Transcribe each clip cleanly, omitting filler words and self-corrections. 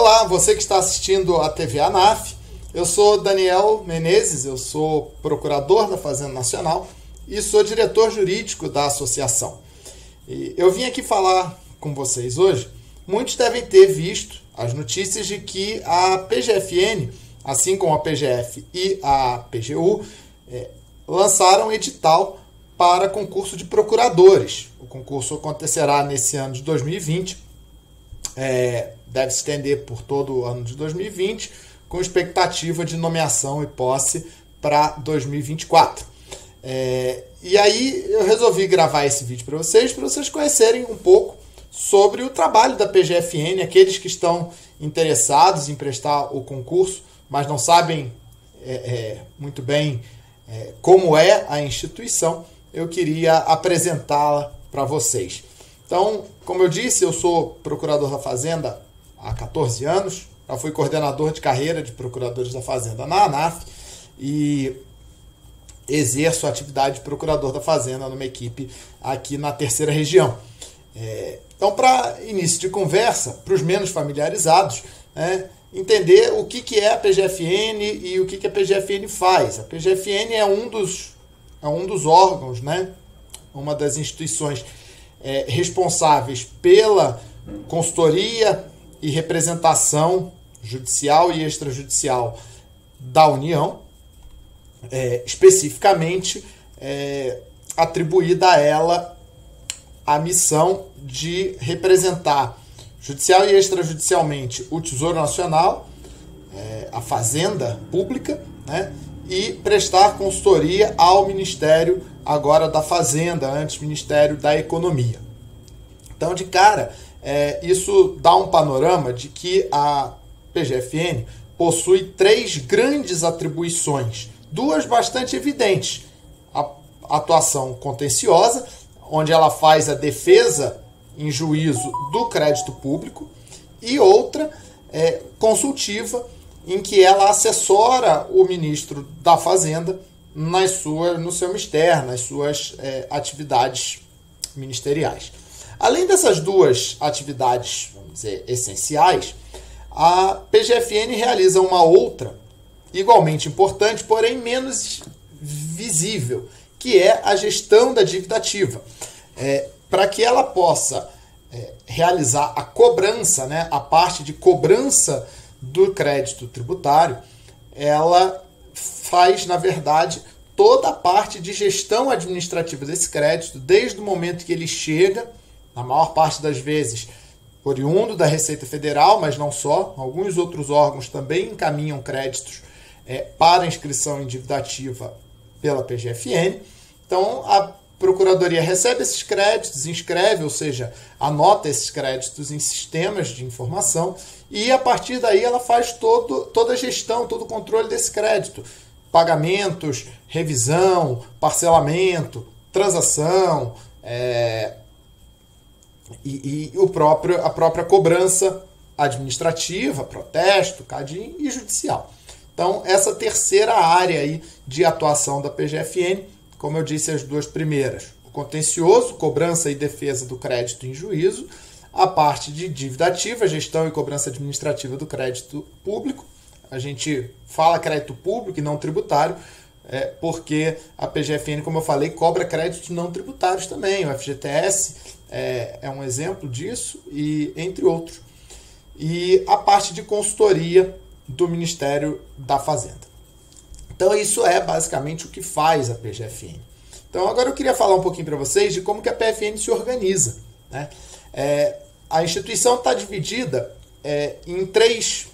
Olá, você que está assistindo a TV ANAF. Eu sou Daniel Menezes, eu sou procurador da Fazenda Nacional e sou diretor jurídico da associação. E eu vim aqui falar com vocês hoje. Muitos devem ter visto as notícias de que a PGFN, assim como a PGF e a PGU, lançaram edital para concurso de procuradores. O concurso acontecerá nesse ano de 2020, deve se estender por todo o ano de 2020, com expectativa de nomeação e posse para 2024. E aí eu resolvi gravar esse vídeo para vocês conhecerem um pouco sobre o trabalho da PGFN, aqueles que estão interessados em prestar o concurso, mas não sabem muito bem como é a instituição. Eu queria apresentá-la para vocês. Então, como eu disse, eu sou procurador da Fazenda há 14 anos, já fui coordenador de carreira de procuradores da Fazenda na ANAF e exerço a atividade de procurador da Fazenda numa equipe aqui na terceira região. Então, para início de conversa, para os menos familiarizados, entender o que é a PGFN e o que a PGFN faz. A PGFN é um dos órgãos, uma das instituições responsáveis pela consultoria e representação judicial e extrajudicial da União, especificamente atribuída a ela a missão de representar judicial e extrajudicialmente o Tesouro Nacional, a Fazenda Pública, e prestar consultoria ao Ministério agora da Fazenda, antes Ministério da Economia. Então, de cara, isso dá um panorama de que a PGFN possui 3 grandes atribuições, 2 bastante evidentes: a atuação contenciosa, onde ela faz a defesa em juízo do crédito público, e outra consultiva, em que ela assessora o ministro da Fazenda no seu mistério, nas suas atividades ministeriais. Além dessas 2 atividades, vamos dizer, essenciais, a PGFN realiza uma outra, igualmente importante, porém menos visível, que é a gestão da dívida ativa. Para que ela possa realizar a cobrança, a parte de cobrança do crédito tributário, ela faz, na verdade, toda a parte de gestão administrativa desse crédito, desde o momento que ele chega, na maior parte das vezes, oriundo da Receita Federal, mas não só, alguns outros órgãos também encaminham créditos para inscrição em dívida ativa pela PGFN. Então, a Procuradoria recebe esses créditos, inscreve, ou seja, anota esses créditos em sistemas de informação, e a partir daí ela faz toda a gestão, todo o controle desse crédito. Pagamentos, revisão, parcelamento, transação, e a própria cobrança administrativa, protesto, CADIM e judicial. Então, essa terceira área aí de atuação da PGFN, como eu disse, as 2 primeiras: o contencioso, cobrança e defesa do crédito em juízo; a parte de dívida ativa, gestão e cobrança administrativa do crédito público. A gente fala crédito público e não tributário, porque a PGFN, como eu falei, cobra créditos não tributários também. O FGTS é um exemplo disso, e entre outros. E a parte de consultoria do Ministério da Fazenda. Então, isso é basicamente o que faz a PGFN. Então, agora eu queria falar um pouquinho para vocês de como que a PGFN se organiza. A instituição está dividida em três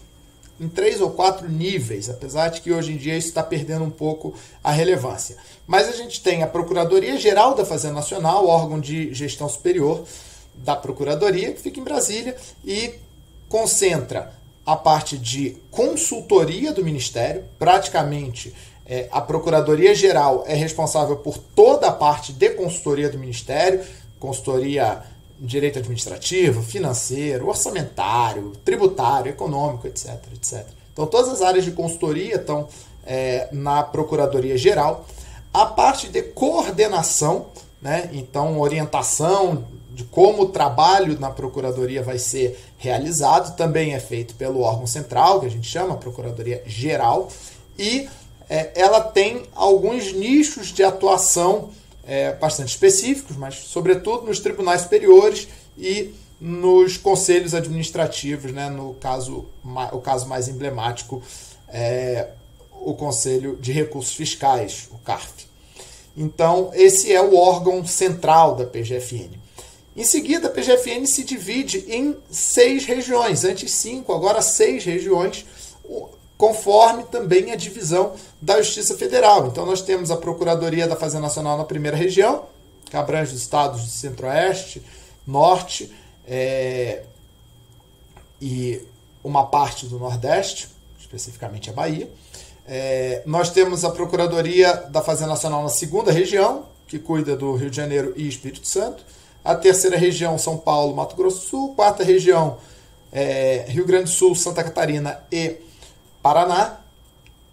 ou 4 níveis, apesar de que hoje em dia isso está perdendo um pouco a relevância. Mas a gente tem a Procuradoria-Geral da Fazenda Nacional, órgão de gestão superior da Procuradoria, que fica em Brasília e concentra a parte de consultoria do Ministério. Praticamente, a Procuradoria-Geral é responsável por toda a parte de consultoria do Ministério, consultoria em direito administrativo, financeiro, orçamentário, tributário, econômico, etc, etc. Então, todas as áreas de consultoria estão na Procuradoria-Geral. A parte de coordenação né? Então, orientação de como o trabalho na Procuradoria vai ser realizado também é feito pelo órgão central, que a gente chama Procuradoria Geral, e ela tem alguns nichos de atuação bastante específicos, mas sobretudo nos tribunais superiores e nos conselhos administrativos, né? No caso, o caso mais emblemático é o Conselho de Recursos Fiscais, o CARF. Então, esse é o órgão central da PGFN. Em seguida, a PGFN se divide em 6 regiões, antes 5, agora 6 regiões, conforme também a divisão da Justiça Federal. Então, nós temos a Procuradoria da Fazenda Nacional na primeira região, que abrange os estados do Centro-Oeste, Norte e uma parte do Nordeste, especificamente a Bahia. Nós temos a Procuradoria da Fazenda Nacional na segunda região, que cuida do Rio de Janeiro e Espírito Santo. A terceira região, São Paulo, Mato Grosso do Sul. Quarta região, Rio Grande do Sul, Santa Catarina e Paraná.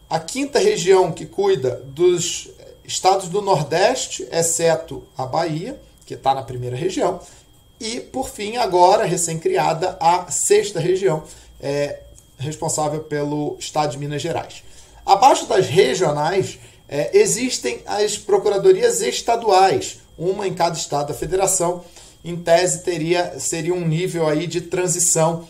A quinta região, que cuida dos estados do Nordeste, exceto a Bahia, que está na primeira região. E, por fim, agora, recém-criada, a sexta região, responsável pelo estado de Minas Gerais. Abaixo das regionais, existem as procuradorias estaduais, uma em cada estado da federação. Em tese, seria um nível aí de transição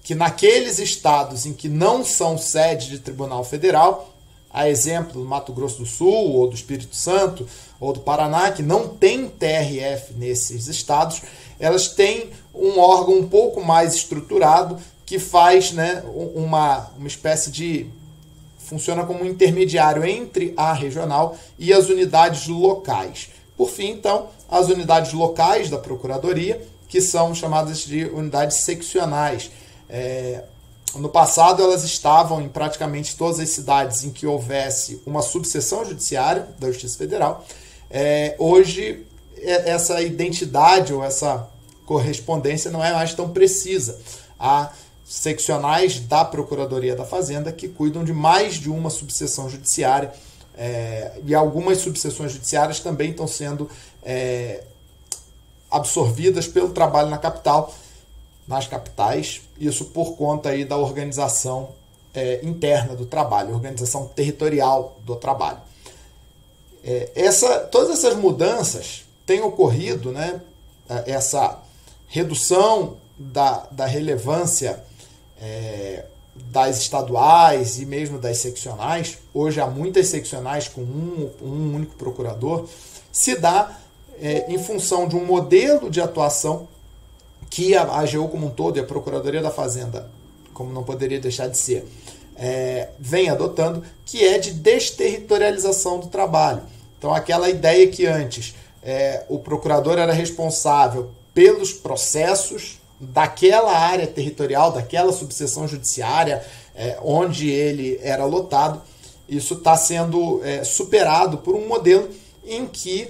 que naqueles estados em que não são sede de tribunal federal, a exemplo do Mato Grosso do Sul, ou do Espírito Santo, ou do Paraná, que não tem TRF nesses estados, elas têm um órgão um pouco mais estruturado que faz, né, uma espécie de... funciona como um intermediário entre a regional e as unidades locais. Por fim, então, as unidades locais da Procuradoria, que são chamadas de unidades seccionais. No passado, elas estavam em praticamente todas as cidades em que houvesse uma subseção judiciária da Justiça Federal. Hoje, essa identidade ou essa correspondência não é mais tão precisa. Há seccionais da Procuradoria da Fazenda que cuidam de mais de uma subseção judiciária, e algumas subseções judiciárias também estão sendo absorvidas pelo trabalho nas capitais, isso por conta aí da organização interna do trabalho, organização territorial do trabalho. Todas essas mudanças têm ocorrido, né, essa redução da relevância das estaduais e mesmo das seccionais. Hoje há muitas seccionais com um único procurador, se dá em função de um modelo de atuação que a AGU como um todo e a Procuradoria da Fazenda, como não poderia deixar de ser, vem adotando, que é de desterritorialização do trabalho. Então, aquela ideia que antes o procurador era responsável pelos processos daquela área territorial, daquela subseção judiciária onde ele era lotado, isso está sendo superado por um modelo em que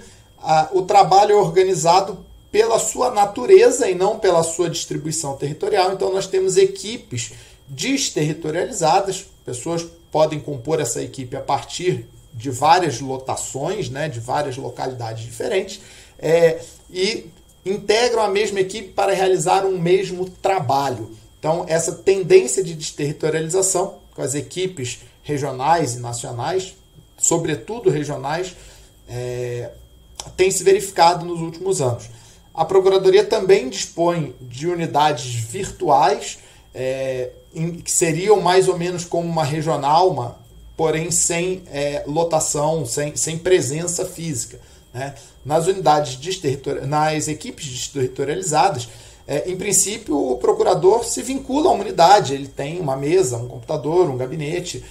o trabalho é organizado pela sua natureza e não pela sua distribuição territorial. Então, nós temos equipes desterritorializadas, pessoas podem compor essa equipe a partir de várias lotações, né, de várias localidades diferentes, e integram a mesma equipe para realizar um mesmo trabalho. Então, essa tendência de desterritorialização com as equipes regionais e nacionais, sobretudo regionais, tem se verificado nos últimos anos. A Procuradoria também dispõe de unidades virtuais, que seriam mais ou menos como uma regional, porém sem lotação, sem presença física, né? Nas nas equipes desterritorializadas, em princípio, o procurador se vincula a uma unidade, ele tem uma mesa, um computador, um gabinete,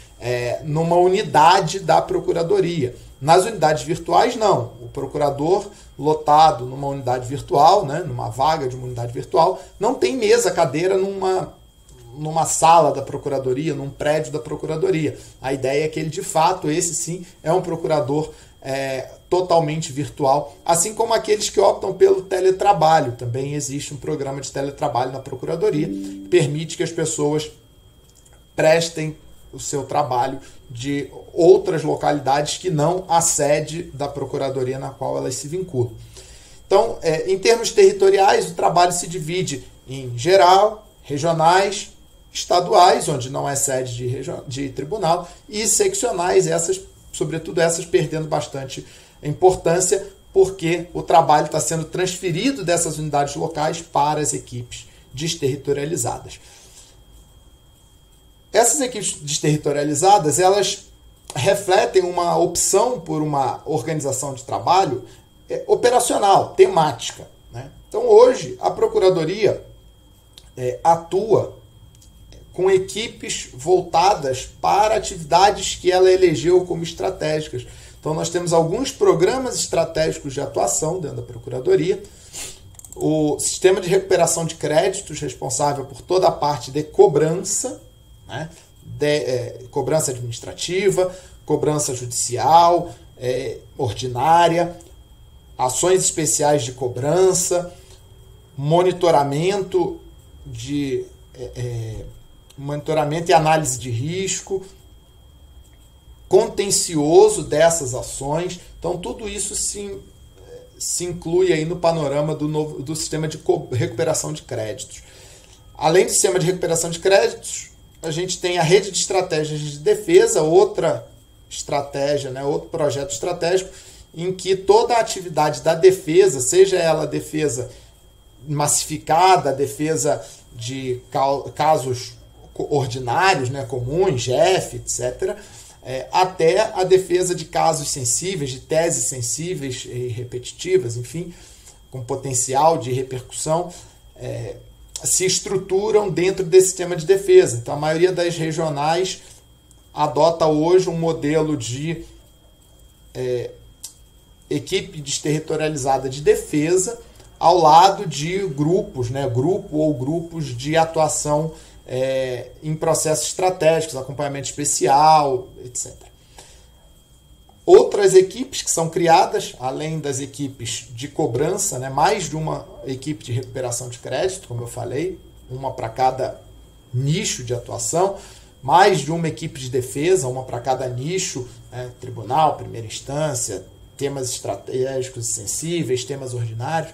numa unidade da Procuradoria. Nas unidades virtuais, não. O procurador lotado numa unidade virtual, né, numa vaga de uma unidade virtual, não tem mesa, cadeira numa sala da Procuradoria, num prédio da Procuradoria. A ideia é que ele, de fato, esse sim, é um procurador totalmente virtual, assim como aqueles que optam pelo teletrabalho. Também existe um programa de teletrabalho na Procuradoria que permite que as pessoas prestem o seu trabalho de outras localidades que não a sede da Procuradoria na qual elas se vinculam. Então, em termos territoriais, o trabalho se divide em geral, regionais, estaduais, onde não é sede de tribunal, e seccionais, sobretudo essas perdendo bastante importância, porque o trabalho está sendo transferido dessas unidades locais para as equipes desterritorializadas. Essas equipes desterritorializadas, elas refletem uma opção por uma organização de trabalho operacional, temática, né? Então, hoje, a Procuradoria atua com equipes voltadas para atividades que ela elegeu como estratégicas. Então, nós temos alguns programas estratégicos de atuação dentro da Procuradoria. O sistema de recuperação de créditos, responsável por toda a parte de cobrança, né? Cobrança administrativa, cobrança judicial, ordinária, ações especiais de cobrança, monitoramento e análise de risco, contencioso dessas ações. Então, tudo isso se inclui aí no panorama do sistema de recuperação de créditos. Além do sistema de recuperação de créditos, a gente tem a rede de estratégias de defesa, outra estratégia, né, outro projeto estratégico, em que toda a atividade da defesa, seja ela defesa massificada, defesa de casos ordinários, né, comuns, GEF, etc., até a defesa de casos sensíveis, de teses sensíveis e repetitivas, enfim, com potencial de repercussão, se estruturam dentro desse sistema de defesa. Então, a maioria das regionais adota hoje um modelo de equipe desterritorializada de defesa ao lado de grupos, né, grupos de atuação em processos estratégicos, acompanhamento especial, etc. Outras equipes que são criadas, além das equipes de cobrança, né, mais de uma equipe de recuperação de crédito, como eu falei, uma para cada nicho de atuação, mais de uma equipe de defesa, uma para cada nicho, né, tribunal, primeira instância, temas estratégicos e sensíveis, temas ordinários.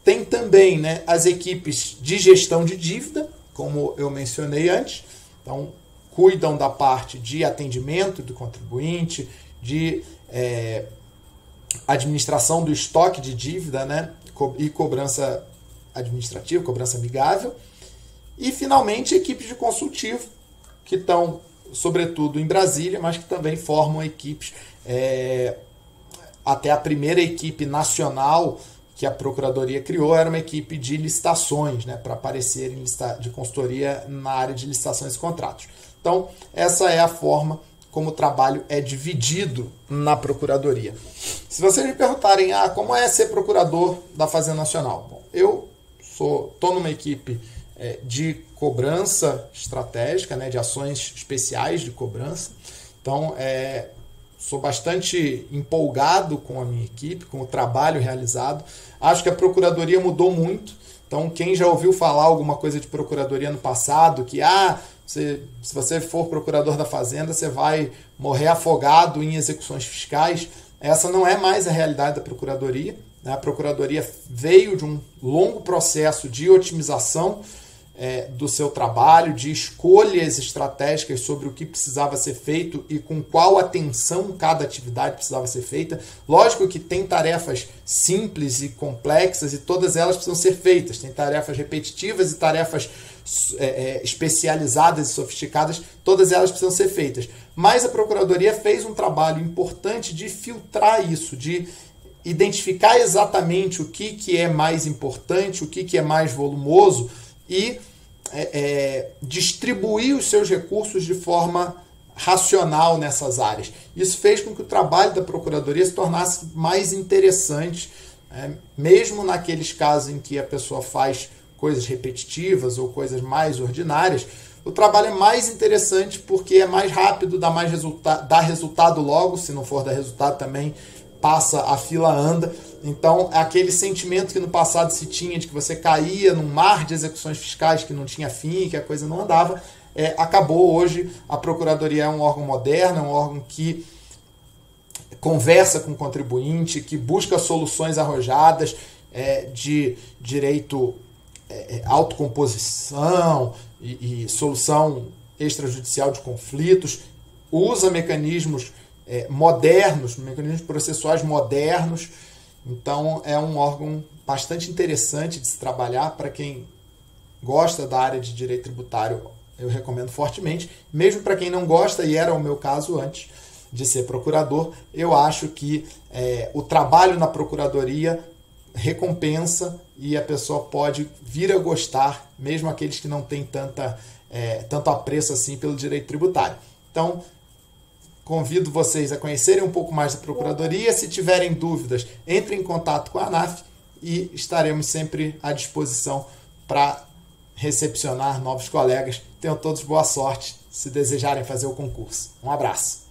Tem também, né, as equipes de gestão de dívida, como eu mencionei antes. Então, cuidam da parte de atendimento do contribuinte, de administração do estoque de dívida, né, e cobrança administrativa, cobrança amigável. E, finalmente, equipes de consultivo, que estão, sobretudo, em Brasília, mas que também formam equipes, até a primeira equipe nacional que a Procuradoria criou era uma equipe de licitações, né, para aparecer de consultoria na área de licitações e contratos. Então, essa é a forma como o trabalho é dividido na Procuradoria. Se vocês me perguntarem, como é ser procurador da Fazenda Nacional? Bom, eu estou numa equipe de cobrança estratégica, né, de ações especiais de cobrança. Então, sou bastante empolgado com a minha equipe, com o trabalho realizado. Acho que a Procuradoria mudou muito. Então, quem já ouviu falar alguma coisa de Procuradoria no passado, que se você for procurador da Fazenda, você vai morrer afogado em execuções fiscais, essa não é mais a realidade da Procuradoria. A Procuradoria veio de um longo processo de otimização do seu trabalho, de escolhas estratégicas sobre o que precisava ser feito e com qual atenção cada atividade precisava ser feita. Lógico que tem tarefas simples e complexas e todas elas precisam ser feitas. Tem tarefas repetitivas e tarefas especializadas e sofisticadas, todas elas precisam ser feitas. Mas a Procuradoria fez um trabalho importante de filtrar isso, de identificar exatamente o que é mais importante, o que é mais volumoso, e distribuir os seus recursos de forma racional nessas áreas. Isso fez com que o trabalho da Procuradoria se tornasse mais interessante, mesmo naqueles casos em que a pessoa faz coisas repetitivas ou coisas mais ordinárias. O trabalho é mais interessante porque é mais rápido, dá resultado logo, se não for dar resultado também passa, a fila anda. Então, aquele sentimento que no passado se tinha de que você caía num mar de execuções fiscais que não tinha fim, que a coisa não andava, acabou. Hoje. A Procuradoria é um órgão moderno, é um órgão que conversa com o contribuinte, que busca soluções arrojadas de direito, autocomposição e solução extrajudicial de conflitos, usa mecanismos modernos, mecanismos processuais modernos. Então, é um órgão bastante interessante de se trabalhar. Para quem gosta da área de direito tributário, eu recomendo fortemente. Mesmo para quem não gosta, e era o meu caso antes de ser procurador, eu acho que o trabalho na procuradoria recompensa e a pessoa pode vir a gostar, mesmo aqueles que não têm tanto apreço assim pelo direito tributário. Então, convido vocês a conhecerem um pouco mais da Procuradoria. Se tiverem dúvidas, entrem em contato com a ANAF e estaremos sempre à disposição para recepcionar novos colegas. Tenham todos boa sorte se desejarem fazer o concurso. Um abraço.